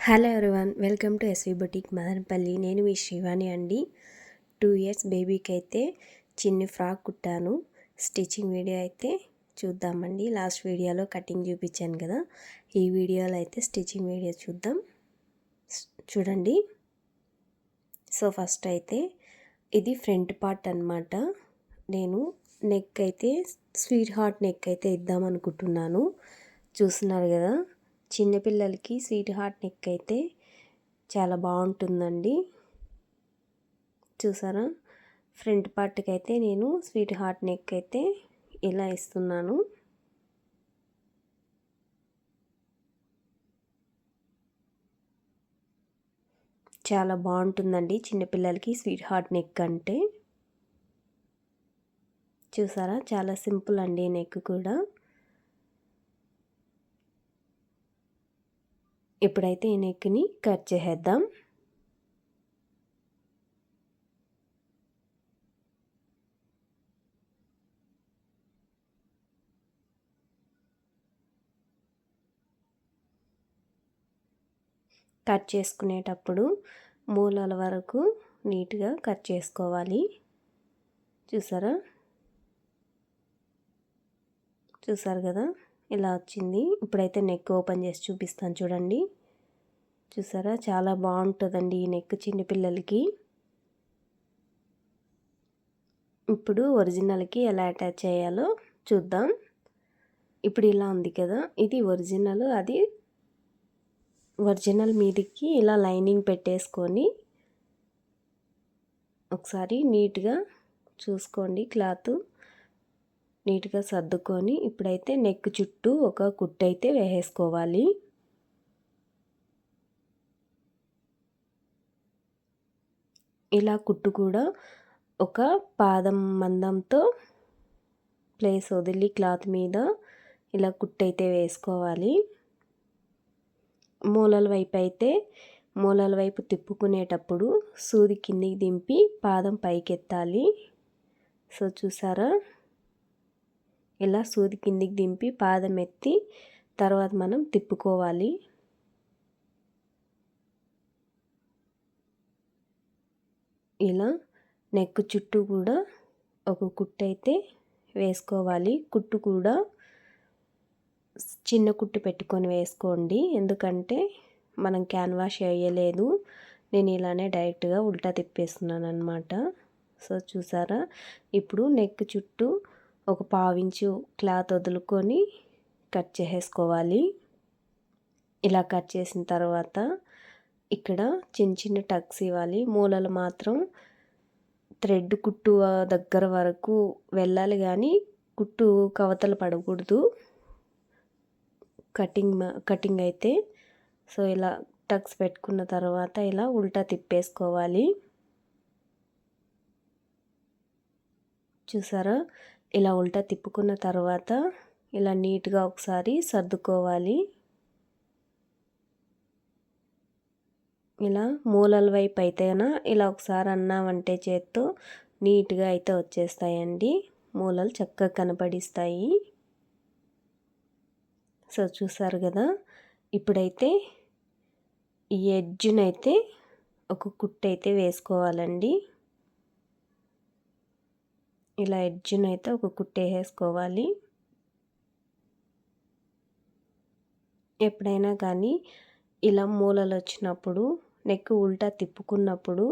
Hello everyone, welcome to SV boutique Madanapalle. నేను మీ శ్రీవాణి అండి. 2 ఇయర్స్ బేబీకి అయితే చిన్ని ఫ్రాక్ కుట్టాను. స్టిచ్చింగ్ వీడియో అయితే చూద్దామండి. లాస్ట్ వీడియోలో కటింగ్ చూపించాను కదా, ఈ వీడియోలో అయితే స్టిచ్చింగ్ వీడియో చూద్దాం. చూడండి. సో ఫస్ట్ అయితే ఇది ఫ్రంట్ పార్ట్ అన్నమాట. నేను నెక్ అయితే స్వీట్ హార్ట్ నెక్ అయితే ఇద్దాం అనుకుంటున్నాను. చూస్తున్నారు కదా, చిన్నపిల్లలకి స్వీట్ హార్ట్ నెక్ అయితే చాలా బాగుంటుందండి. చూసారా, ఫ్రంట్ పార్ట్కి అయితే నేను స్వీట్ హార్ట్ నెక్ అయితే ఇలా ఇస్తున్నాను. చాలా బాగుంటుందండి చిన్నపిల్లలకి స్వీట్ హార్ట్ నెక్ అంటే. చూసారా, చాలా సింపుల్ అండి నెక్ కూడా. ఇప్పుడైతే ఈ నెక్ని కట్ చేసేద్దాం. కట్ చేసుకునేటప్పుడు మూలల వరకు నీట్గా కట్ చేసుకోవాలి. చూసారు కదా, ఇలా వచ్చింది. ఇప్పుడైతే నెక్ ఓపెన్ చేసి చూపిస్తాను చూడండి. చూసారా, చాలా బాగుంటుందండి ఈ నెక్ చిన్నపిల్లలకి. ఇప్పుడు ఒరిజినల్కి ఎలా అటాచ్ చేయాలో చూద్దాం. ఇప్పుడు ఇలా ఉంది కదా, ఇది ఒరిజినల్. అది ఒరిజినల్ మీదకి ఇలా లైనింగ్ పెట్టేసుకొని ఒకసారి నీట్గా చూసుకోండి. క్లాత్ నీట్గా సర్దుకొని ఇప్పుడైతే నెక్ చుట్టూ ఒక కుట్టు అయితే వేసేసుకోవాలి. ఇలా కుట్టు కూడా ఒక పాదం మందంతో ప్లేస్ వదిలి క్లాత్ మీద ఇలా కుట్టు అయితే వేసుకోవాలి. మూలల వైపు తిప్పుకునేటప్పుడు సూది కిందికి దింపి పాదం పైకెత్తాలి. సో చూసారా, ఇలా సూది కిందికి దింపి పాదం ఎత్తి తర్వాత మనం తిప్పుకోవాలి. ఇలా నెక్ చుట్టూ కూడా ఒక కుట్టు అయితే వేసుకోవాలి. కుట్టు కూడా చిన్న కుట్టు పెట్టుకొని వేసుకోండి, ఎందుకంటే మనం క్యాన్వాష్ వేయలేదు. నేను ఇలానే డైరెక్ట్గా ఉల్టా తిప్పేస్తున్నాను అనమాట. సో చూసారా, ఇప్పుడు నెక్ చుట్టూ ఒక పావించు క్లాత్ వదులుకొని కట్ చేసేసుకోవాలి. ఇలా కట్ చేసిన తర్వాత ఇక్కడ చిన్న చిన్న టక్స్ ఇవ్వాలి. మూలలు మాత్రం థ్రెడ్ కుట్టు దగ్గర వరకు వెళ్ళాలి, కానీ కుట్టు కవతలు పడకూడదు కటింగ్ అయితే. సో ఇలా టక్స్ పెట్టుకున్న తర్వాత ఇలా ఉల్టా తిప్పేసుకోవాలి. చూసారా, ఇలా ఉల్టా తిప్పుకున్న తర్వాత ఇలా నీట్గా ఒకసారి సర్దుకోవాలి. ఇలా మూలల వైపు అయితేనా ఇలా ఒకసారి అన్నామంటే చేత్తో నీట్గా అయితే వచ్చేస్తాయండి. మూలలు చక్కగా కనపడిస్తాయి. సో చూసారు కదా, ఇప్పుడైతే ఈ ఎడ్జ్నైతే ఒక కుట్టు అయితే వేసుకోవాలండి. ఇలా ఎడ్జ్నైతే ఒక కుట్టు వేసుకోవాలి. ఎప్పుడైనా కానీ ఇలా మూలలు వచ్చినప్పుడు నెక్ ఉల్టా తిప్పుకున్నప్పుడు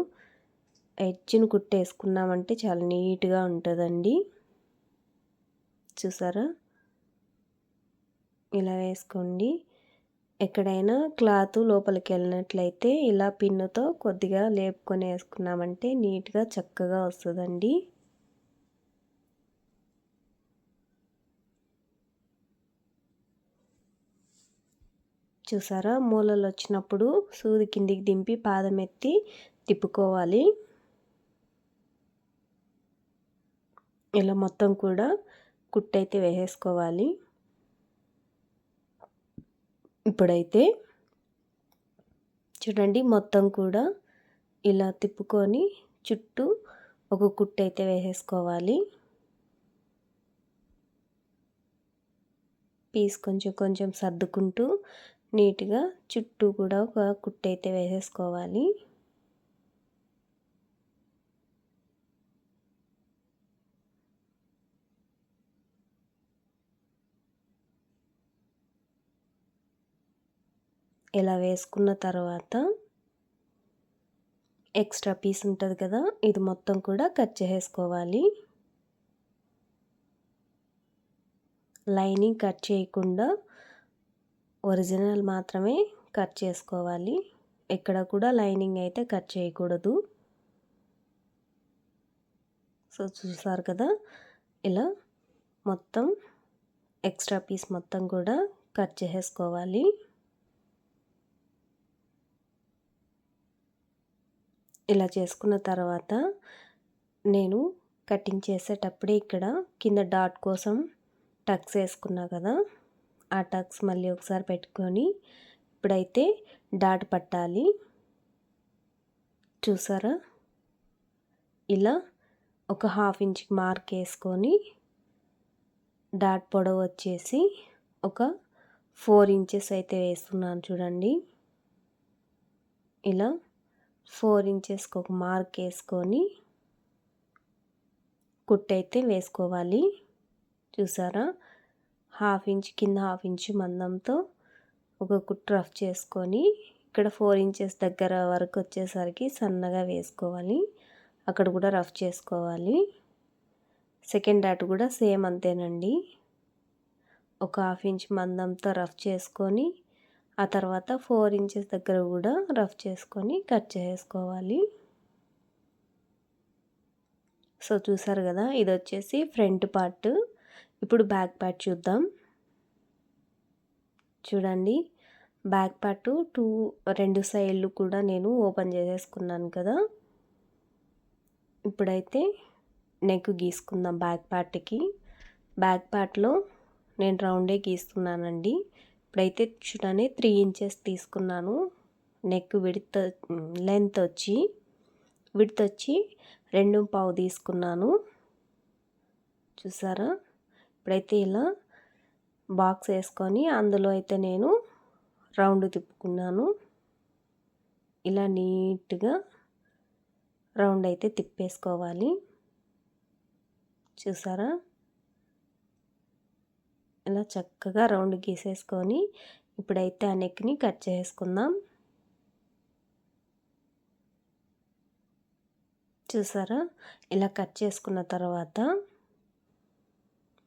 ఎడ్జ్ను కుట్టేసుకున్నామంటే చాలా నీట్గా ఉంటుందండి. చూసారా, ఇలా వేసుకోండి. ఎక్కడైనా క్లాత్ లోపలికి వెళ్ళినట్లయితే ఇలా పిన్నుతో కొద్దిగా లేపుకొని వేసుకున్నామంటే నీట్గా చక్కగా వస్తుందండి. చూసారా, మూలలు వచ్చినప్పుడు సూది కిందికి దింపి పాదం ఎత్తి తిప్పుకోవాలి. ఇలా మొత్తం కూడా కుట్టయితే వేసేసుకోవాలి. ఇప్పుడైతే చూడండి, మొత్తం కూడా ఇలా తిప్పుకొని చుట్టూ ఒక కుట్టు అయితే వేసేసుకోవాలి. పీస్ కొంచెం కొంచెం సర్దుకుంటూ నీట్గా చుట్టూ కూడా ఒక కుట్టు అయితే వేసేసుకోవాలి. ఇలా వేసుకున్న తర్వాత ఎక్స్ట్రా పీస్ ఉంటుంది కదా, ఇది మొత్తం కూడా కట్ చేసేసుకోవాలి. లైనింగ్ కట్ చేయకుండా ఒరిజినల్ మాత్రమే కట్ చేసుకోవాలి. ఎక్కడ కూడా లైనింగ్ అయితే కట్ చేయకూడదు. సో చూసారు కదా, ఇలా మొత్తం ఎక్స్ట్రా పీస్ మొత్తం కూడా కట్ చేసేసుకోవాలి. ఇలా చేసుకున్న తర్వాత నేను కటింగ్ చేసేటప్పుడే ఇక్కడ కింద డాట్ కోసం టక్స్ వేసుకున్నా కదా, ఆ టక్స్ మళ్ళీ ఒకసారి పెట్టుకొని ఇప్పుడైతే డాట్ పట్టాలి. చూసారా, ఇలా ఒక 1/2 ఇంచ్కి మార్క్ వేసుకొని డాట్ పొడవు వచ్చేసి ఒక 4 ఇంచెస్ అయితే వేస్తున్నాను చూడండి. ఇలా 4 ఇంచెస్కి ఒక మార్క్ వేసుకొని కుట్టయితే వేసుకోవాలి. చూసారా, 1/2 ఇంచ్ కింద 1/2 ఇంచ్ మందంతో ఒక కుట్టు రఫ్ చేసుకొని ఇక్కడ 4 ఇంచెస్ దగ్గర వరకు వచ్చేసరికి సన్నగా వేసుకోవాలి. అక్కడ కూడా రఫ్ చేసుకోవాలి. సెకండ్ డాట్ కూడా సేమ్ అంతేనండి. ఒక 1/2 ఇంచ్ మందంతో రఫ్ చేసుకొని ఆ తర్వాత 4 ఇంచెస్ దగ్గర కూడా రఫ్ చేసుకొని కట్ చేసుకోవాలి. సో చూసారు కదా, ఇది వచ్చేసి ఫ్రంట్ పార్ట్. ఇప్పుడు బ్యాక్ పార్ట్ చూద్దాం. చూడండి, బ్యాక్ పార్ట్ రెండు సైడ్లు కూడా నేను ఓపెన్ చేసేసుకున్నాను కదా. ఇప్పుడైతే నెక్ గీసుకుందాం. బ్యాక్ పార్ట్కి బ్యాక్ పార్ట్లో నేను రౌండే గీస్తున్నానండి. ఇప్పుడైతే చూడండి 3 ఇంచెస్ తీసుకున్నాను. నెక్ లెంత్ వచ్చి 2.5 తీసుకున్నాను. చూసారా, ఇప్పుడైతే ఇలా బాక్స్ వేసుకొని అందులో అయితే నేను రౌండ్ తిప్పుకున్నాను. ఇలా నీట్గా రౌండ్ అయితే తిప్పేసుకోవాలి. చూసారా, ఇలా చక్కగా రౌండ్ గీసేసుకొని ఇప్పుడైతే ఆ నెక్ని కట్ చేసుకుందాం. చూసారా, ఇలా కట్ చేసుకున్న తర్వాత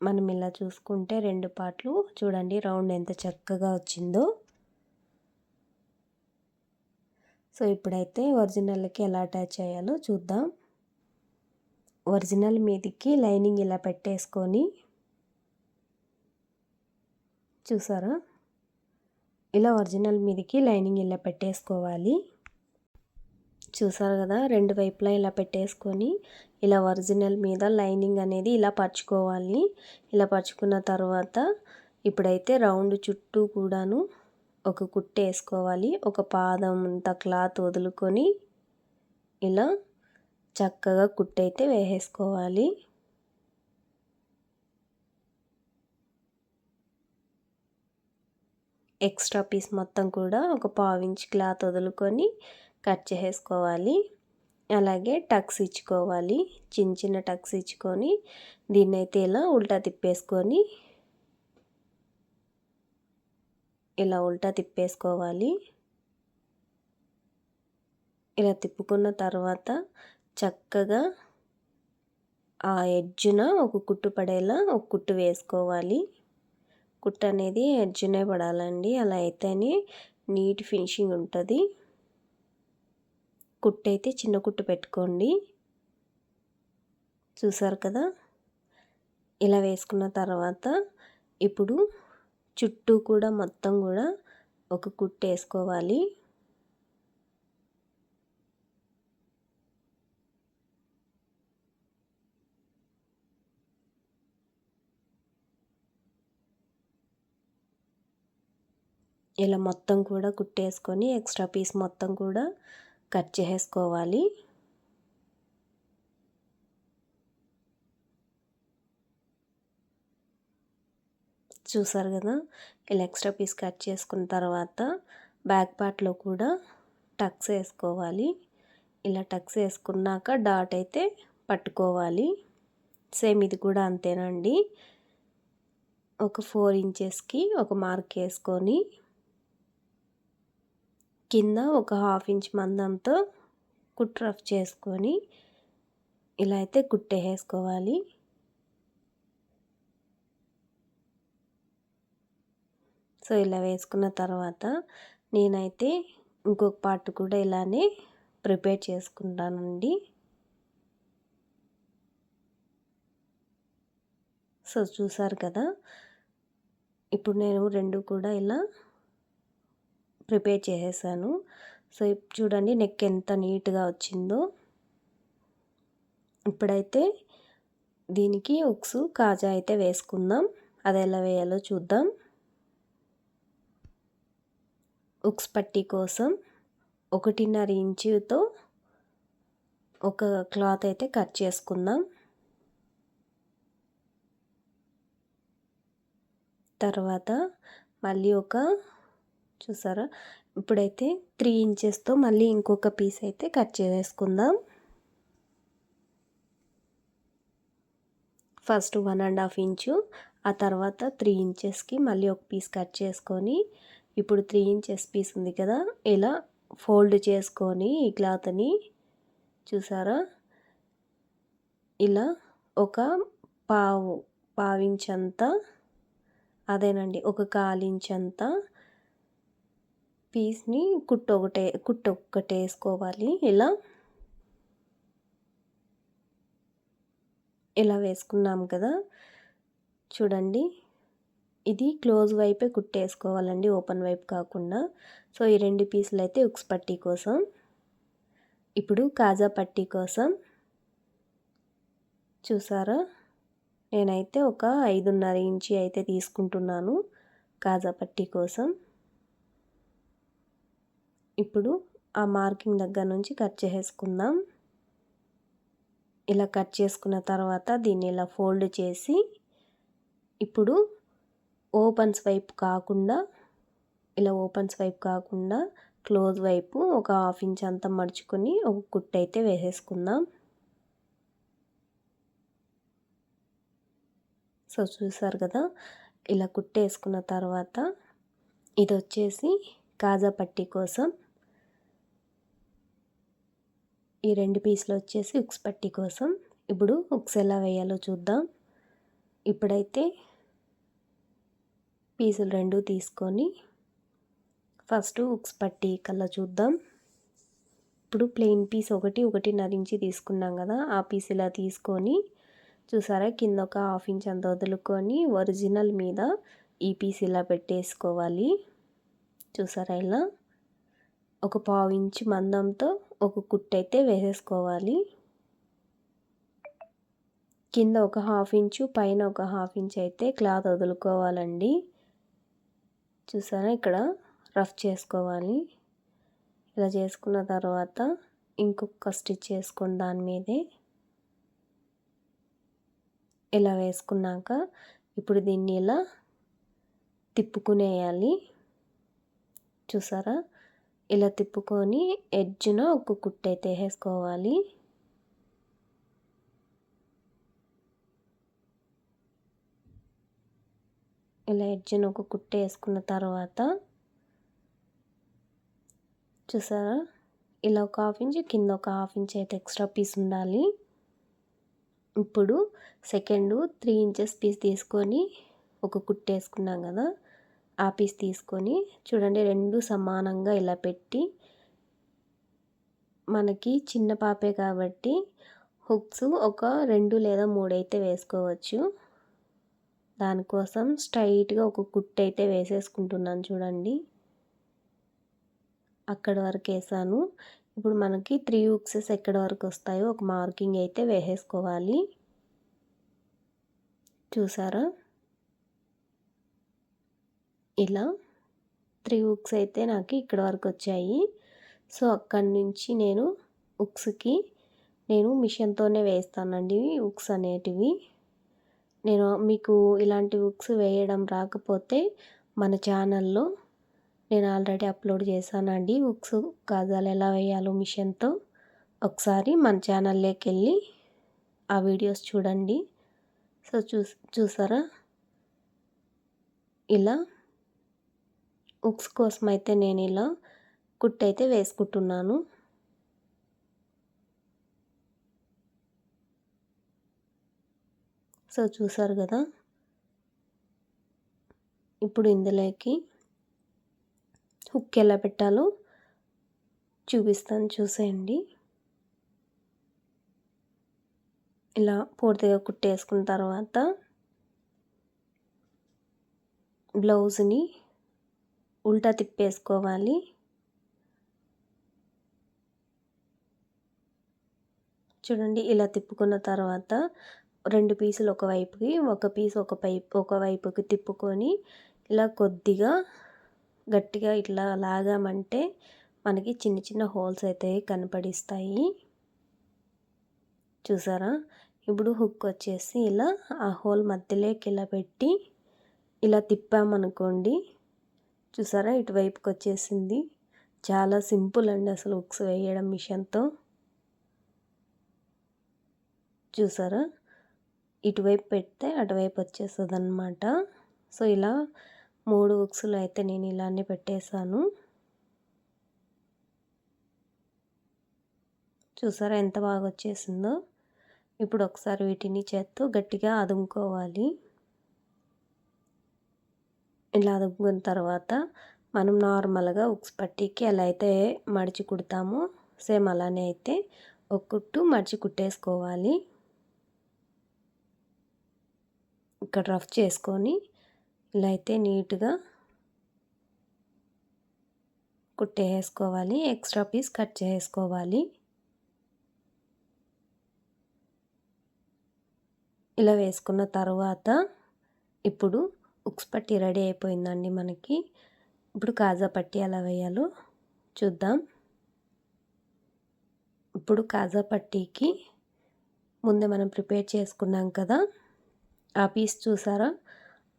మనం ఇలా చూసుకుంటే 2 పార్ట్లు చూడండి రౌండ్ ఎంత చక్కగా వచ్చిందో. సో ఇప్పుడైతే ఒరిజినల్కి ఎలా అటాచ్ చేయాలో చూద్దాం. ఒరిజినల్ మీదకి లైనింగ్ ఇలా పెట్టేసుకొని చూసారా, ఇలా ఒరిజినల్ మీదకి లైనింగ్ ఇలా పెట్టేసుకోవాలి. చూసారు కదా, 2 వైపులా ఇలా పెట్టేసుకొని ఇలా ఒరిజినల్ మీద లైనింగ్ అనేది ఇలా పరుచుకోవాలి. ఇలా పరుచుకున్న తర్వాత ఇప్పుడైతే రౌండ్ చుట్టూ కూడాను ఒక కుట్టు వేసుకోవాలి. ఒక పాదం అంత క్లాత్ వదులుకొని ఇలా చక్కగా కుట్టు అయితే వేసేసుకోవాలి. ఎక్స్ట్రా పీస్ మొత్తం కూడా ఒక 1/2 ఇంచ్ క్లాత్ వదులుకొని కట్ చేసేసుకోవాలి. అలాగే టక్స్ ఇచ్చుకోవాలి. చిన్న చిన్న టక్స్ ఇచ్చుకొని దీన్నైతే ఇలా ఉల్టా తిప్పేసుకొని ఇలా ఉల్టా తిప్పేసుకోవాలి. ఇలా తిప్పుకున్న తర్వాత చక్కగా ఆ ఎడ్జ్న ఒక కుట్టు పడేలా ఒక కుట్టు వేసుకోవాలి. కుట్టు అనేది ఎడ్జ్నే పడాలండి, అలా అయితేనే నీట్ ఫినిషింగ్ ఉంటుంది. కుట్టు అయితే చిన్న కుట్టు పెట్టుకోండి. చూసారు కదా, ఇలా వేసుకున్న తర్వాత ఇప్పుడు చుట్టూ కూడా మొత్తం కూడా ఒక కుట్టు వేసుకోవాలి. ఇలా మొత్తం కూడా కుట్టేసుకొని ఎక్స్ట్రా పీస్ మొత్తం కూడా కట్ చేసుకోవాలి. చూసారు కదా, ఇలా ఎక్స్ట్రా పీస్ కట్ చేసుకున్న తర్వాత బ్యాక్ పార్ట్లో కూడా టక్స్ వేసుకోవాలి. ఇలా టక్స్ వేసుకున్నాక డాట్ అయితే పట్టుకోవాలి. సేమ్ ఇది కూడా అంతేనండి. ఒక 4 ఇంచెస్కి ఒక మార్క్ వేసుకొని కింద ఒక 1/2 ఇంచ్ మందంతో కుట్టు రఫ్ చేసుకొని ఇలా అయితే కుట్టేసుకోవాలి. సో ఇలా వేసుకున్న తర్వాత నేనైతే ఇంకొక పార్ట్ కూడా ఇలానే ప్రిపేర్ చేసుకుంటానండి. సో చూసారు కదా, ఇప్పుడు నేను 2 కూడా ఇలా ప్రిపేర్ చేసేసాను. సో చూడండి నెక్ ఎంత నీట్గా వచ్చిందో. ఇప్పుడైతే దీనికి ఉక్స్ కాజా అయితే వేసుకుందాం. అది ఎలా వేయాలో చూద్దాం. ఉక్స్ పట్టీ కోసం 1.5 ఇంచుతో ఒక క్లాత్ అయితే కట్ చేసుకుందాం. తర్వాత మళ్ళీ చూసారా, ఇప్పుడైతే 3 ఇంచెస్తో మళ్ళీ ఇంకొక పీస్ అయితే కట్ చేసుకుందాం. ఫస్ట్ 1.5 ఇంచు, ఆ తర్వాత 3 ఇంచెస్కి మళ్ళీ ఒక పీస్ కట్ చేసుకొని ఇప్పుడు 3 ఇంచెస్ పీస్ ఉంది కదా, ఇలా ఫోల్డ్ చేసుకొని ఈ క్లాత్ని చూసారా ఇలా ఒక పావించంతా అదేనండి ఒక 1/4 ఇంచ్ అంతా పీస్ని కుట్టు ఒక్కటి వేసుకోవాలి. ఇలా వేసుకున్నాం కదా, చూడండి ఇది క్లోజ్ వైపే కుట్టేసుకోవాలండి, ఓపెన్ వైపు కాకుండా. సో ఈ 2 పీసులు అయితే ఉక్స్ పట్టీ కోసం. ఇప్పుడు కాజా పట్టీ కోసం చూసారా, నేనైతే ఒక 5.5 ఇంచి అయితే తీసుకుంటున్నాను కాజా పట్టీ కోసం. ఇప్పుడు ఆ మార్కింగ్ దగ్గర నుంచి కట్ చేసుకుందాం. ఇలా కట్ చేసుకున్న తర్వాత దీన్ని ఇలా ఫోల్డ్ చేసి ఇప్పుడు ఓపెన్స్ వైపు కాకుండా క్లోజ్ వైపు ఒక 1/2 ఇంచ్ అంతా మడుచుకొని ఒక కుట్టు అయితే వేసేసుకుందాం. సో చూసారు కదా, ఇలా కుట్టేసుకున్న తర్వాత ఇది వచ్చేసి కాజా పట్టీ కోసం, ఈ 2 పీసులు వచ్చేసి ఉక్స్ పట్టీ కోసం. ఇప్పుడు ఉక్స్ ఎలా వేయాలో చూద్దాం. ఇప్పుడైతే పీసులు 2 తీసుకొని ఫస్ట్ ఉక్స్ పట్టీ కల్లా చూద్దాం. ఇప్పుడు ప్లెయిన్ పీస్ 1.5 ఇంచి తీసుకున్నాం కదా, ఆ పీస్ ఇలా తీసుకొని చూసారా కింద ఒక 1/2 ఇంచ్ అంత వదులుకొని ఒరిజినల్ మీద ఈ పీస్ ఇలా పెట్టేసుకోవాలి. చూసారా ఇలా ఒక 1/2 ఇంచ్ మందంతో ఒక కుట్టు అయితే వేసేసుకోవాలి. కింద ఒక 1/2 ఇంచు, పైన ఒక 1/2 ఇంచ్ అయితే క్లాత్ వదులుకోవాలండి. చూసారా ఇక్కడ రఫ్ చేసుకోవాలి. ఇలా చేసుకున్న తర్వాత ఇంకొక స్టిచ్ వేసుకొని దాని మీదే ఇలా వేసుకున్నాక ఇప్పుడు దీన్ని ఇలా తిప్పుకునేయాలి. చూసారా ఇలా తిప్పుకొని ఎడ్జ్న ఒక కుట్టు అయితే వేసుకోవాలి. ఇలా ఎడ్జ్న ఒక కుట్టు వేసుకున్న తర్వాత చూసారా ఇలా ఒక 1/2 ఇంచ్, కింద ఒక 1/2 ఇంచ్ అయితే ఎక్స్ట్రా పీస్ ఉండాలి. ఇప్పుడు సెకండ్ 3 ఇంచెస్ పీస్ తీసుకొని ఒక కుట్టు వేసుకున్నాం కదా, ఆ పీస్ తీసుకొని చూడండి 2 సమానంగా ఇలా పెట్టి, మనకి చిన్న పాపే కాబట్టి హుక్స్ ఒక 2 లేదా 3 అయితే వేసుకోవచ్చు. దానికోసం స్ట్రైట్గా ఒక కుట్టు అయితే వేసేసుకుంటున్నాను. చూడండి అక్కడ వరకు వేసాను. ఇప్పుడు మనకి 3 హుక్సెస్ ఎక్కడ వరకు వస్తాయో ఒక మార్కింగ్ అయితే వేసేసుకోవాలి. చూసారా ఇలా 3 హుక్స్ అయితే నాకు ఇక్కడ వరకు వచ్చాయి. సో అక్కడి నుంచి నేను హుక్స్కి మిషన్తోనే వేస్తానండి హుక్స్ అనేటివి. నేను మీకు ఇలాంటి హుక్స్ వేయడం రాకపోతే మన ఛానల్లో నేను ఆల్రెడీ అప్లోడ్ చేశానండి. హుక్స్ కాజాలు ఎలా వేయాలో మిషన్తో. ఒకసారి మన ఛానల్లోకి వెళ్ళి ఆ వీడియోస్ చూడండి. సో చూసారా, ఇలా హుక్స్ కోసం అయితే నేను ఇలా కుట్టయితే వేసుకుంటున్నాను. సో చూసారు కదా, ఇప్పుడు ఇందులోకి హుక్ ఎలా పెట్టాలో చూపిస్తాను, చూసేయండి. ఇలా పూర్తిగా కుట్టేసుకున్న తర్వాత బ్లౌజ్ని ఉల్టా తిప్పేసుకోవాలి. చూడండి, ఇలా తిప్పుకున్న తర్వాత 2 పీసులు ఒకవైపుకి, ఒక పీస్ ఒకవైపుకి తిప్పుకొని ఇలా కొద్దిగా గట్టిగా ఇట్లా లాగామంటే మనకి చిన్న చిన్న హోల్స్ అయితే కనపడిస్తాయి. చూసారా, ఇప్పుడు హుక్ వచ్చేసి ఇలా ఆ హోల్ మధ్యలోకి ఇలా పెట్టి ఇలా తిప్పామనుకోండి, చూసారా ఇటువైపుకి వచ్చేసింది. చాలా సింపుల్ అండి అసలు హుక్స్ వేయడం మిషన్తో. చూసారా, ఇటువైపు పెడితే అటువైపు వచ్చేస్తుంది అన్నమాట. సో ఇలా 3 హుక్స్లు అయితే నేను ఇలానే పెట్టేశాను. చూసారా ఎంత బాగా వచ్చేసిందో. ఇప్పుడు ఒకసారి వీటిని చేత్తో గట్టిగా అదుముకోవాలి. ఇలా అదుముకున్న తర్వాత మనం నార్మల్గా హుక్స్ పట్టీకి ఎలా అయితే మడిచి కుడతామో సేమ్ అలానే అయితే ఒక కుట్టు మడిచి కుట్టేసుకోవాలి. ఇక్కడ రఫ్ చేసుకొని ఇలా అయితే నీట్గా కుట్టేసుకోవాలి. ఎక్స్ట్రా పీస్ కట్ చేసుకోవాలి. ఇలా వేసుకున్న తర్వాత ఇప్పుడు హుక్స్ పట్టీ రెడీ అయిపోయిందండి మనకి. ఇప్పుడు కాజా పట్టీ ఎలా వేయాలో చూద్దాం. ఇప్పుడు కాజా పట్టీకి ముందే మనం ప్రిపేర్ చేసుకున్నాం కదా, ఆ పీస్ చూసారా,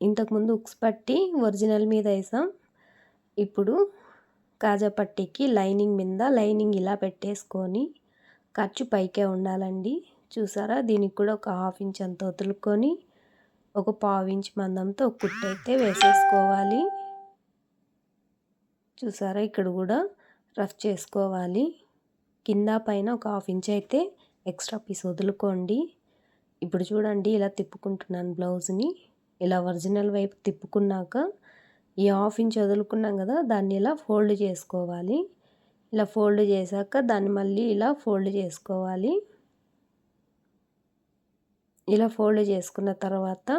ఇంతకుముందు హుక్స్ పట్టీ ఒరిజినల్ మీద వేసాం. ఇప్పుడు కాజా పట్టీకి లైనింగ్ మీద లైనింగ్ ఇలా పెట్టేసుకొని ఖర్చు పైకే ఉండాలండి. చూసారా, దీనికి కూడా ఒక 1/2 ఇంచ్ అంత వదులుకొని ఒక 1/4 ఇంచ్ మందంతో ఒక కుట్టు అయితే వేసేసుకోవాలి. చూసారా, ఇక్కడ కూడా రఫ్ చేసుకోవాలి. కింద పైన ఒక 1/2 ఇంచ్ అయితే ఎక్స్ట్రా పీస్ వదులుకోండి. ఇప్పుడు చూడండి, ఇలా తిప్పుకుంటున్నాను బ్లౌజ్ని. ఇలా ఒరిజినల్ వైపు తిప్పుకున్నాక ఈ 1/2 ఇంచ్ వదులుకున్నాం కదా, దాన్ని ఇలా ఫోల్డ్ చేసుకోవాలి. ఇలా ఫోల్డ్ చేశాక దాన్ని మళ్ళీ ఇలా ఫోల్డ్ చేసుకోవాలి. ఇలా ఫోల్డ్ చేసుకున్న తర్వాత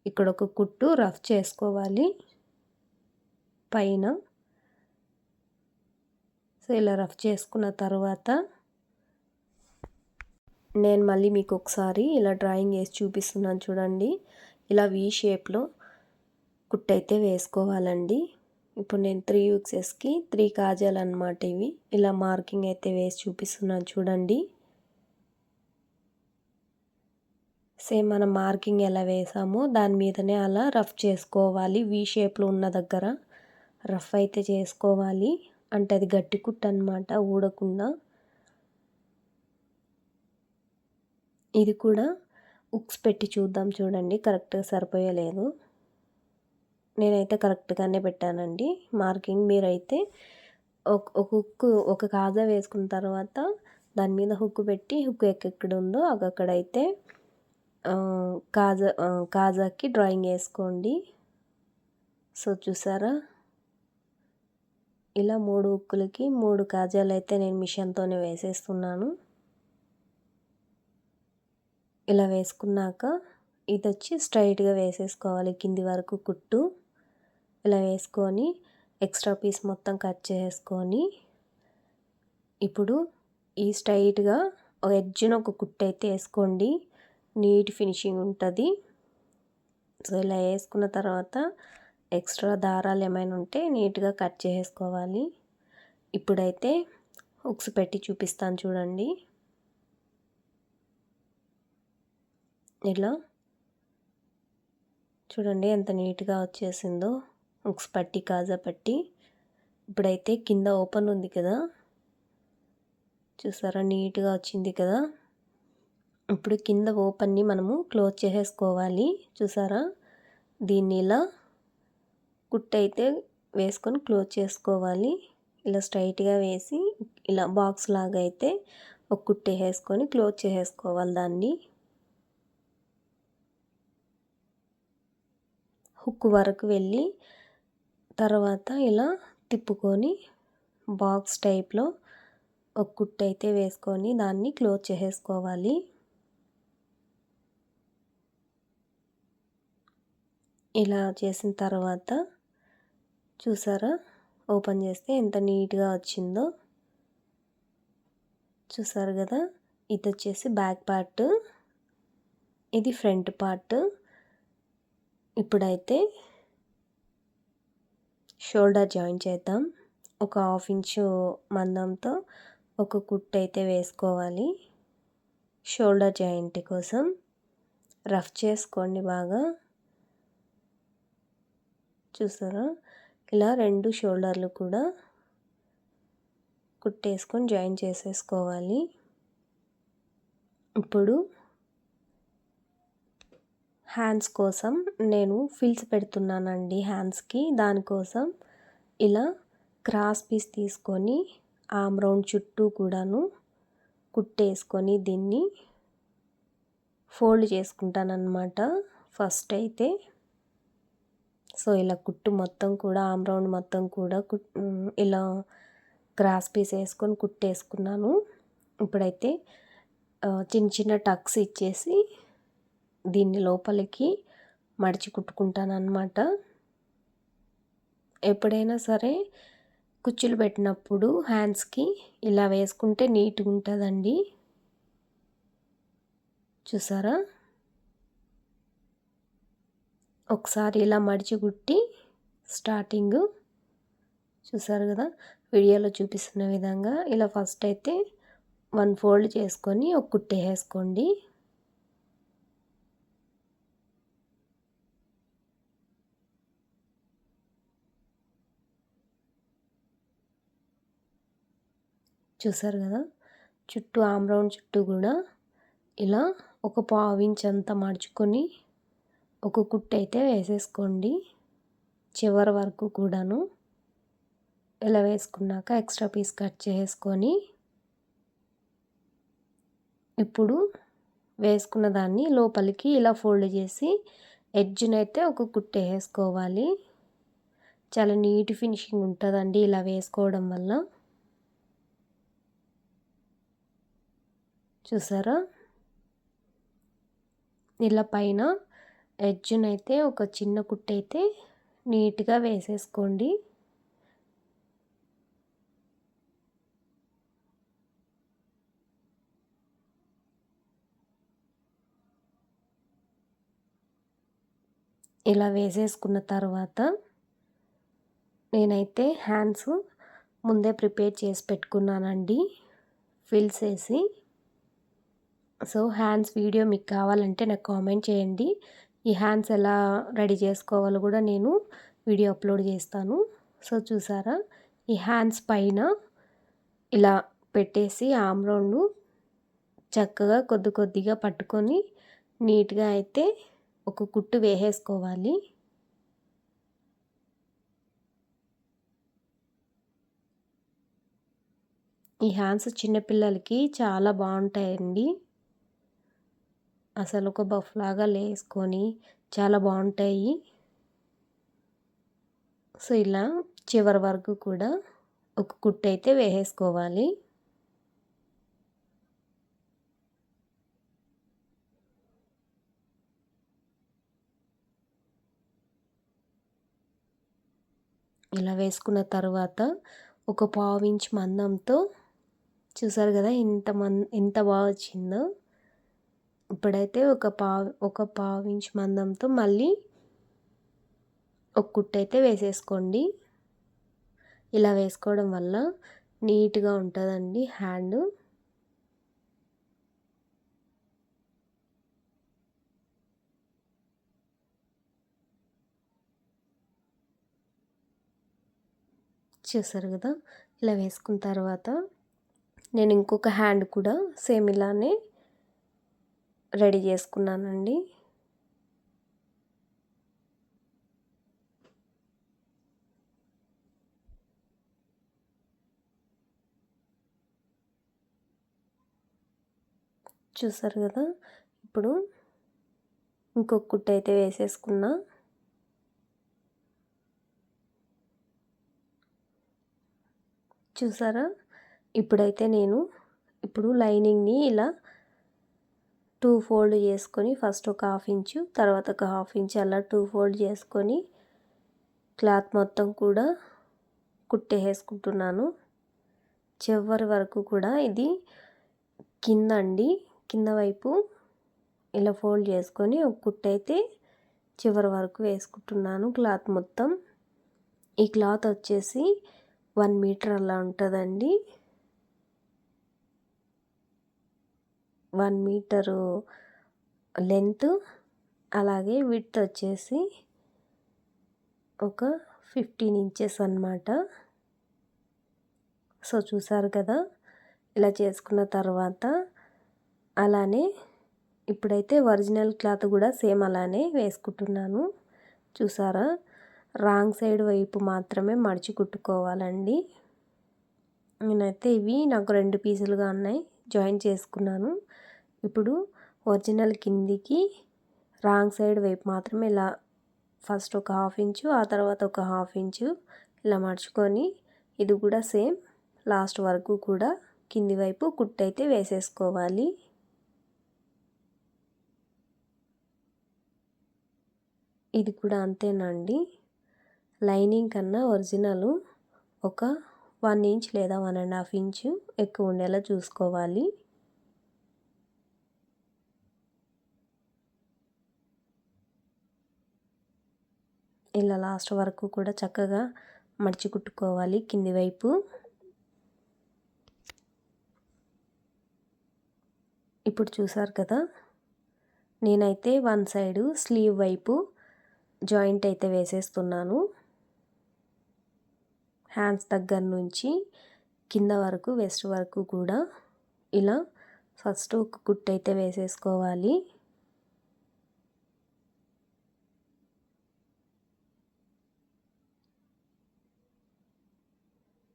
ఇక్కడ ఒక కుట్టు రఫ్ చేసుకోవాలి పైన. సో ఇలా రఫ్ చేసుకున్న తర్వాత నేను మళ్ళీ మీకు ఒకసారి ఇలా డ్రాయింగ్ వేసి చూపిస్తున్నాను చూడండి. ఇలా వీ షేప్లో కుట్టు అయితే వేసుకోవాలండి. ఇప్పుడు నేను 3 హుక్సెస్కి 3 కాజాలు అన్నమాట ఇవి. ఇలా మార్కింగ్ అయితే వేసి చూపిస్తున్నాను చూడండి. సేమ్ మనం మార్కింగ్ ఎలా వేసామో దాని మీదనే అలా రఫ్ చేసుకోవాలి. వీ షేప్లో ఉన్న దగ్గర రఫ్ అయితే చేసుకోవాలి. అంటే అది గట్టి కుట్టు అన్నమాట, ఊడకుండా. ఇది కూడా హుక్స్ పెట్టి చూద్దాం చూడండి, కరెక్ట్గా సరిపోయలేదు. నేనైతే కరెక్ట్గానే పెట్టానండి మార్కింగ్. మీరైతే ఒక హుక్ ఒక కాజా వేసుకున్న తర్వాత దాని మీద హుక్ పెట్టి హుక్ ఎక్కడ ఉందో అక్కడైతే కాజాకి డ్రాయింగ్ వేసుకోండి. సో చూసారా, ఇలా 3 హుక్కులకి 3 కాజాలు అయితే నేను మిషన్తోనే వేసేస్తున్నాను. ఇలా వేసుకున్నాక ఇది వచ్చి స్ట్రైట్గా వేసేసుకోవాలి కింది వరకు కుట్టు. ఇలా వేసుకొని ఎక్స్ట్రా పీస్ మొత్తం కట్ చేసుకొని ఇప్పుడు ఈ స్ట్రైట్గా ఒక ఎడ్జ్ను ఒక కుట్టు అయితే వేసుకోండి, నీట్ ఫినిషింగ్ ఉంటుంది. సో ఇలా వేసుకున్న తర్వాత ఎక్స్ట్రా దారాలు ఏమైనా ఉంటే నీట్గా కట్ చేసుకోవాలి. ఇప్పుడైతే హుక్స్ పెట్టి చూపిస్తాను చూడండి. ఇలా చూడండి ఎంత నీట్గా వచ్చేసిందో, ఉక్స్ పట్టి కాజా పట్టి. ఇప్పుడైతే కింద ఓపెన్ ఉంది కదా, చూసారా నీట్గా వచ్చింది కదా. ఇప్పుడు కింద ఓపెన్ని మనము క్లోజ్ చేసేసుకోవాలి. చూసారా, దీన్ని ఇలా కుట్టయితే వేసుకొని క్లోజ్ చేసుకోవాలి. ఇలా స్ట్రైట్గా వేసి ఇలా బాక్స్ లాగా అయితే ఒక కుట్టు వేసుకొని క్లోజ్ చేసేసుకోవాలి. దాన్ని హుక్ వరకు వెళ్ళి తర్వాత ఇలా తిప్పుకొని బాక్స్ టైప్లో ఒక కుట్టు అయితే వేసుకొని దాన్ని క్లోజ్ చేసేసుకోవాలి. ఇలా చేసిన తర్వాత చూసారా, ఓపెన్ చేస్తే ఎంత నీట్గా వచ్చిందో. చూసారు కదా, ఇది వచ్చేసి బ్యాక్ పార్ట్, ఇది ఫ్రంట్ పార్ట్. ఇప్పుడైతే షోల్డర్ జాయిన్ చేద్దాం. ఒక 1/2 ఇంచు మందంతో ఒక కుట్టు అయితే వేసుకోవాలి. షోల్డర్ జాయింట్ కోసం రఫ్ చేసుకోండి బాగా. చూసారా, ఇలా 2 షోల్డర్లు కూడా కుట్టేసుకొని జాయిన్ చేసేసుకోవాలి. ఇప్పుడు హ్యాండ్స్ కోసం నేను ఫిల్స్ పెడుతున్నానండి హ్యాండ్స్కి. దానికోసం ఇలా క్రాస్ పీస్ తీసుకొని ఆమ్ రౌండ్ చుట్టూ కూడాను కుట్టేసుకొని దీన్ని ఫోల్డ్ చేసుకుంటానన్నమాట ఫస్ట్ అయితే. సో ఇలా కుట్టు మొత్తం కూడా ఆమ్ రౌండ్ మొత్తం కూడా ఇలా క్రాస్ పీస్ వేసుకొని కుట్టేసుకున్నాను. ఇప్పుడైతే చిన్న చిన్న టక్స్ ఇచ్చేసి దీన్ని లోపలికి మడిచి కుట్టుకుంటాను అన్నమాట. ఎప్పుడైనా సరే కుచ్చులు పెట్టినప్పుడు హ్యాండ్స్కి ఇలా వేసుకుంటే నీట్గా ఉంటుందండి. చూసారా, ఒకసారి ఇలా మడిచి కుట్టి స్టార్టింగ్ చూసారు కదా, వీడియోలో చూపిస్తున్న విధంగా ఇలా ఫస్ట్ అయితే 1 ఫోల్డ్ చేసుకొని ఒక కుట్టు వేసుకోండి. చూసారు కదా, చుట్టూ ఆమ్ రౌండ్ చుట్టూ కూడా ఇలా ఒక 1/2 ఇంచ్ అంతా మడుచుకొని ఒక కుట్టు అయితే వేసేసుకోండి చివరి వరకు కూడాను. ఇలా వేసుకున్నాక ఎక్స్ట్రా పీస్ కట్ చేసుకొని ఇప్పుడు వేసుకున్న దాన్ని లోపలికి ఇలా ఫోల్డ్ చేసి ఎడ్జ్నైతే ఒక కుట్టు వేసుకోవాలి. చాలా నీట్ ఫినిషింగ్ ఉంటుందండి ఇలా వేసుకోవడం వల్ల. చూసారా, ఇలా పైన ఎడ్జ్నైతే ఒక చిన్న కుట్టు అయితే నీట్గా వేసేసుకోండి. ఇలా వేసేసుకున్న తర్వాత నేనైతే హ్యాండ్స్ ముందే ప్రిపేర్ చేసి పెట్టుకున్నానండి ఫిల్స్ వేసి. సో హ్యాండ్స్ వీడియో మీకు కావాలంటే నాకు కామెంట్ చేయండి. ఈ హ్యాండ్స్ ఎలా రెడీ చేసుకోవాలో కూడా నేను వీడియో అప్లోడ్ చేస్తాను. సో చూసారా, ఈ హ్యాండ్స్ పైన ఇలా పెట్టేసి ఆమ్ రౌండ్ చక్కగా కొద్ది కొద్దిగా పట్టుకొని నీట్గా అయితే ఒక కుట్టు వేసేసుకోవాలి. ఈ హ్యాండ్స్ చిన్నపిల్లలకి చాలా బాగుంటాయండి. అసలు ఒక బఫ్ లాగా లేసుకొని చాలా బాగుంటాయి. సో ఇలా చివరి వరకు కూడా ఒక కుట్టు అయితే వేసేసుకోవాలి. ఇలా వేసుకున్న తర్వాత ఒక 1/2 ఇంచ్ మందంతో చూసారు కదా ఎంత బాగా వచ్చిందో. ఇప్పుడైతే ఒక పావు ఇంచ్ మందంతో మళ్ళీ ఒక కుట్టు అయితే వేసేసుకోండి. ఇలా వేసుకోవడం వల్ల నీట్గా ఉంటుందండి హ్యాండ్. చూసారు కదా, ఇలా వేసుకున్న తర్వాత నేను ఇంకొక హ్యాండ్ కూడా సేమ్ ఇలానే రెడీ చేసుకున్నానండి. చూసారు కదా, ఇప్పుడు ఇంకొక కుట్టు అయితే వేసేసుకున్నా. చూసారా, ఇప్పుడైతే నేను లైనింగ్ని ఇలా 2 ఫోల్డ్ చేసుకొని ఫస్ట్ ఒక హాఫ్ ఇంచు, తర్వాత ఒక హాఫ్ ఇంచ్ అలా 2 ఫోల్డ్ చేసుకొని క్లాత్ మొత్తం కూడా కుట్టేసుకుంటున్నాను. చివరి వరకు కూడా ఇది కింద వైపు ఇలా ఫోల్డ్ చేసుకొని ఒక కుట్టు అయితే చివరి వరకు వేసుకుంటున్నాను క్లాత్ మొత్తం. ఈ క్లాత్ వచ్చేసి 1 మీటర్ అలా ఉంటుందండి. 1 మీటరు లెంత్, అలాగే విడ్త్ వచ్చేసి ఒక 15 ఇంచెస్ అన్నమాట. సో చూసారు కదా, ఇలా చేసుకున్న తర్వాత అలానే ఇప్పుడైతే ఒరిజినల్ క్లాత్ కూడా సేమ్ అలానే వేసుకుంటున్నాను. చూసారా, రాంగ్ సైడ్ వైపు మాత్రమే మడిచి కుట్టుకోవాలండి. నేనైతే ఇవి నాకు 2 పీసులుగా ఉన్నాయి, జాయిన్ చేసుకున్నాను. ఇప్పుడు ఒరిజినల్ కిందికి రాంగ్ సైడ్ వైపు మాత్రమే ఇలా ఫస్ట్ ఒక హాఫ్ ఇంచు, ఆ తర్వాత ఒక హాఫ్ ఇంచు ఇలా మడుచుకొని ఇది కూడా సేమ్ లాస్ట్ వరకు కూడా కింది వైపు కుట్టు అయితే వేసేసుకోవాలి. ఇది కూడా అంతేనండి. లైనింగ్ కన్నా ఒరిజినల్ ఒక 1 ఇంచ్ లేదా 1.5 ఇంచు ఎక్కువ ఉండేలా చూసుకోవాలి. ఇలా లాస్ట్ వరకు కూడా చక్కగా మడిచి కుట్టుకోవాలి కింది వైపు. ఇప్పుడు చూసారు కదా, నేనైతే 1 సైడు స్లీవ్ వైపు జాయింట్ అయితే వేసేస్తున్నాను. హ్యాండ్స్ దగ్గర నుంచి కింద వరకు వెస్ట్ వరకు కూడా ఇలా ఫస్ట్ ఒక కుట్టు అయితే వేసేసుకోవాలి.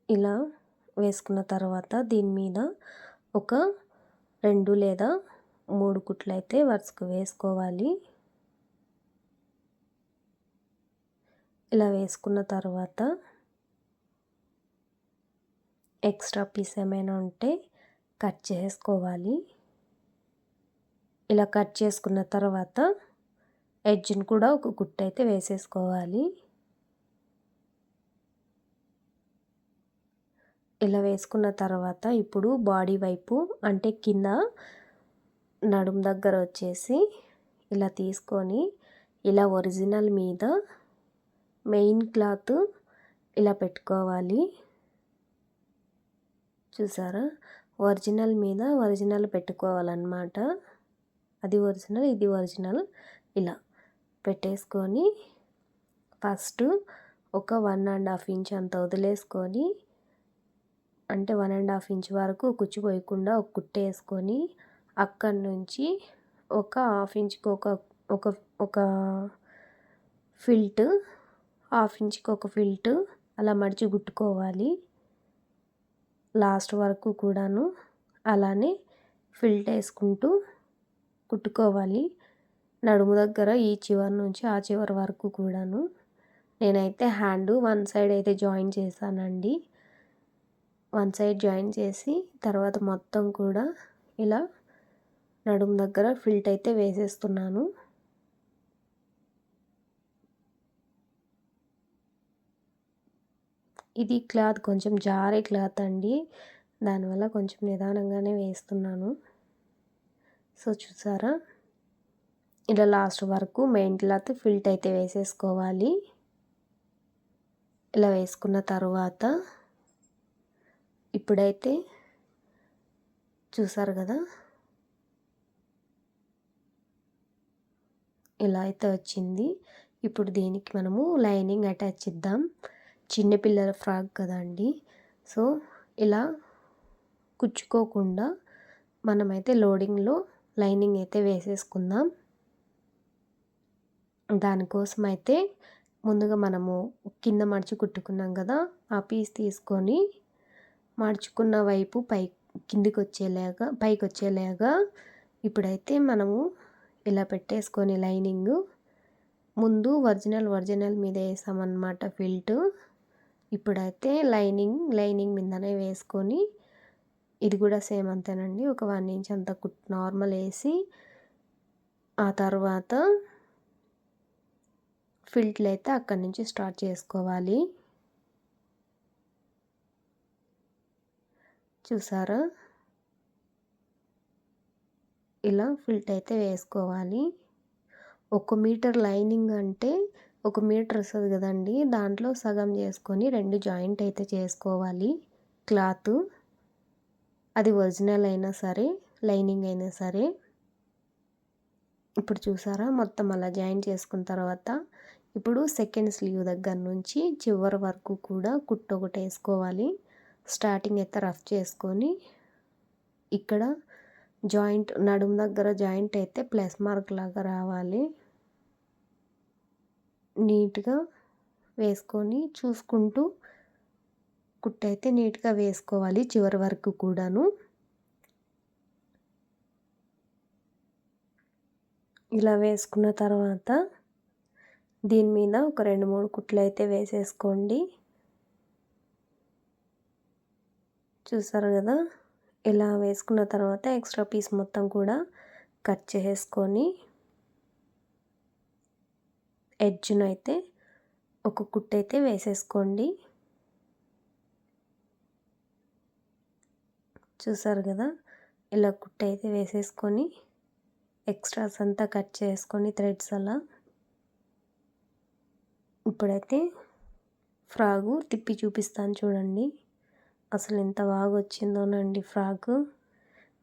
ఇలా వేసుకున్న తర్వాత దీని మీద ఒక 2 లేదా 3 కుట్లు అయితే వరుసకు వేసుకోవాలి. ఇలా వేసుకున్న తర్వాత ఎక్స్ట్రా పీస్ ఏమైనా ఉంటే కట్ చేసుకోవాలి. ఇలా కట్ చేసుకున్న తర్వాత ఎడ్జ్ని కూడా ఒక కుట్టు అయితే వేసేసుకోవాలి. ఇలా వేసుకున్న తర్వాత ఇప్పుడు బాడీ వైపు అంటే కింద నడుము దగ్గర వచ్చేసి ఇలా తీసుకొని ఇలా ఒరిజినల్ మీద మెయిన్ క్లాత్ ఇలా పెట్టుకోవాలి. చూసారా, ఒరిజినల్ మీద ఒరిజినల్ పెట్టుకోవాలన్నమాట. అది ఒరిజినల్, ఇది ఒరిజినల్. ఇలా పెట్టేసుకొని ఫస్ట్ ఒక 1.5 ఇంచ్ అంత వదిలేసుకొని, అంటే 1.5 ఇంచ్ వరకు కుచ్చు పోయకుండా ఒక కుట్టు వేసుకొని అక్కడి నుంచి ఒక హాఫ్ ఇంచ్కి ఒక ఫిల్ట్, హాఫ్ ఇంచ్కి ఒక ఫిల్ట్ అలా మడిచి కుట్టుకోవాలి. లాస్ట్ వరకు కూడాను అలానే ఫిల్ట్ వేసుకుంటూ కుట్టుకోవాలి. నడుము దగ్గర ఈ చివరి నుంచి ఆ చివరి వరకు కూడాను. నేనైతే హ్యాండ్ 1 సైడ్ అయితే జాయిన్ చేశానండి. 1 సైడ్ జాయిన్ చేసి తర్వాత మొత్తం కూడా ఇలా నడుము దగ్గర ఫిల్ట్ అయితే వేసేస్తున్నాను. ఇది క్లాత్ కొంచెం జారే క్లాత్ అండి, దానివల్ల కొంచెం నిదానంగానే వేస్తున్నాను. సో చూసారా, ఇలా లాస్ట్ వరకు మెయిన్ క్లాత్ ఫిల్ట్ అయితే వేసేసుకోవాలి. ఇలా వేసుకున్న తర్వాత ఇప్పుడైతే చూసారు కదా, ఇలా అయితే వచ్చింది. ఇప్పుడు దీనికి మనము లైనింగ్ అటాచ్ ఇద్దాం. చిన్నపిల్లల ఫ్రాక్ కదండి. సో ఇలా కుచ్చుకోకుండా మనమైతే లోడింగ్లో లైనింగ్ అయితే వేసేసుకుందాం. దానికోసం అయితే ముందుగా మనము కింద మడిచి కుట్టుకున్నాం కదా, ఆ పీస్ తీసుకొని మడుచుకున్న వైపు కిందికి వచ్చేలాగా పైకి వచ్చేలాగా ఇప్పుడైతే మనము ఇలా పెట్టేసుకొని లైనింగ్ ముందు ఒరిజినల్ మీద వేసామన్నమాట ఫిల్ట్. ఇప్పుడైతే లైనింగ్ మీదనే వేసుకొని ఇది కూడా సేమ్ అంతేనండి. ఒక 1 ఇంచ్ అంత నార్మల్ వేసి ఆ తర్వాత ఫిల్ట్లు అయితే అక్కడి నుంచి స్టార్ట్ చేసుకోవాలి. చూసారా, ఇలా ఫిల్ట్ అయితే వేసుకోవాలి. 1 మీటర్ లైనింగ్ అంటే 1 మీటర్ వస్తుంది కదండి, దాంట్లో సగం చేసుకొని 2 జాయింట్ అయితే చేసుకోవాలి. క్లాత్ అది ఒరిజినల్ అయినా సరే లైనింగ్ అయినా సరే. ఇప్పుడు చూసారా, మొత్తం అలా జాయిన్ చేసుకున్న తర్వాత ఇప్పుడు సెకండ్ స్లీవ్ దగ్గర నుంచి చివరి వరకు కూడా కుట్టు ఒకటి వేసుకోవాలి. స్టార్టింగ్ అయితే రఫ్ చేసుకొని ఇక్కడ జాయింట్ నడుము దగ్గర జాయింట్ అయితే ప్లస్ మార్క్ లాగా రావాలి. నీట్గా వేసుకొని చూసుకుంటూ కుట్టు అయితే నీట్గా వేసుకోవాలి చివరి వరకు కూడాను. ఇలా వేసుకున్న తర్వాత దీని మీద ఒక 2-3 కుట్లు అయితే వేసేసుకోండి. చూసారు కదా, ఇలా వేసుకున్న తర్వాత ఎక్స్ట్రా పీస్ మొత్తం కూడా కట్ చేసుకొని ఎడ్జ్నైతే ఒక కుట్టు అయితే వేసేసుకోండి. చూసారు కదా, ఇలా కుట్టు అయితే వేసేసుకొని ఎక్స్ట్రాస్ అంతా కట్ చేసుకొని థ్రెడ్స్ అలా. ఇప్పుడైతే ఫ్రాగు తిప్పి చూపిస్తాను చూడండి, అసలు ఎంత బాగా వచ్చిందోనండి ఫ్రాకు.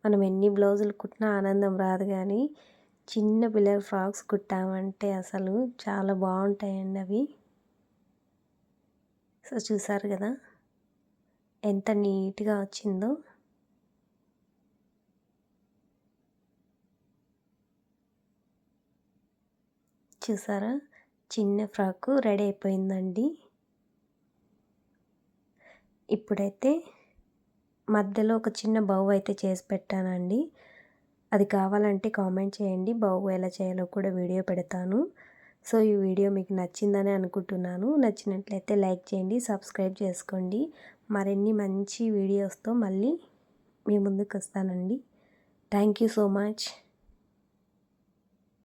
మనం ఎన్ని బ్లౌజులు కుట్టినా ఆనందం రాదు, కానీ చిన్న పిల్లల ఫ్రాక్స్ కుట్టామంటే అసలు చాలా బాగుంటాయండి అవి. సో చూసారు కదా ఎంత నీట్గా వచ్చిందో. చూసారా, చిన్న ఫ్రాకు రెడీ అయిపోయిందండి. ఇప్పుడైతే మధ్యలో ఒక చిన్న బౌ అయితే చేసి పెట్టానండి. అది కావాలంటే కామెంట్ చేయండి, బౌ ఎలా చేయాలో కూడా వీడియో పెడతాను. సో ఈ వీడియో మీకు నచ్చిందని అనుకుంటున్నాను. నచ్చినట్లయితే లైక్ చేయండి, సబ్స్క్రైబ్ చేసుకోండి. మరిన్ని మంచి వీడియోస్తో మళ్ళీ మీ ముందుకు వస్తానండి. Thank you so much.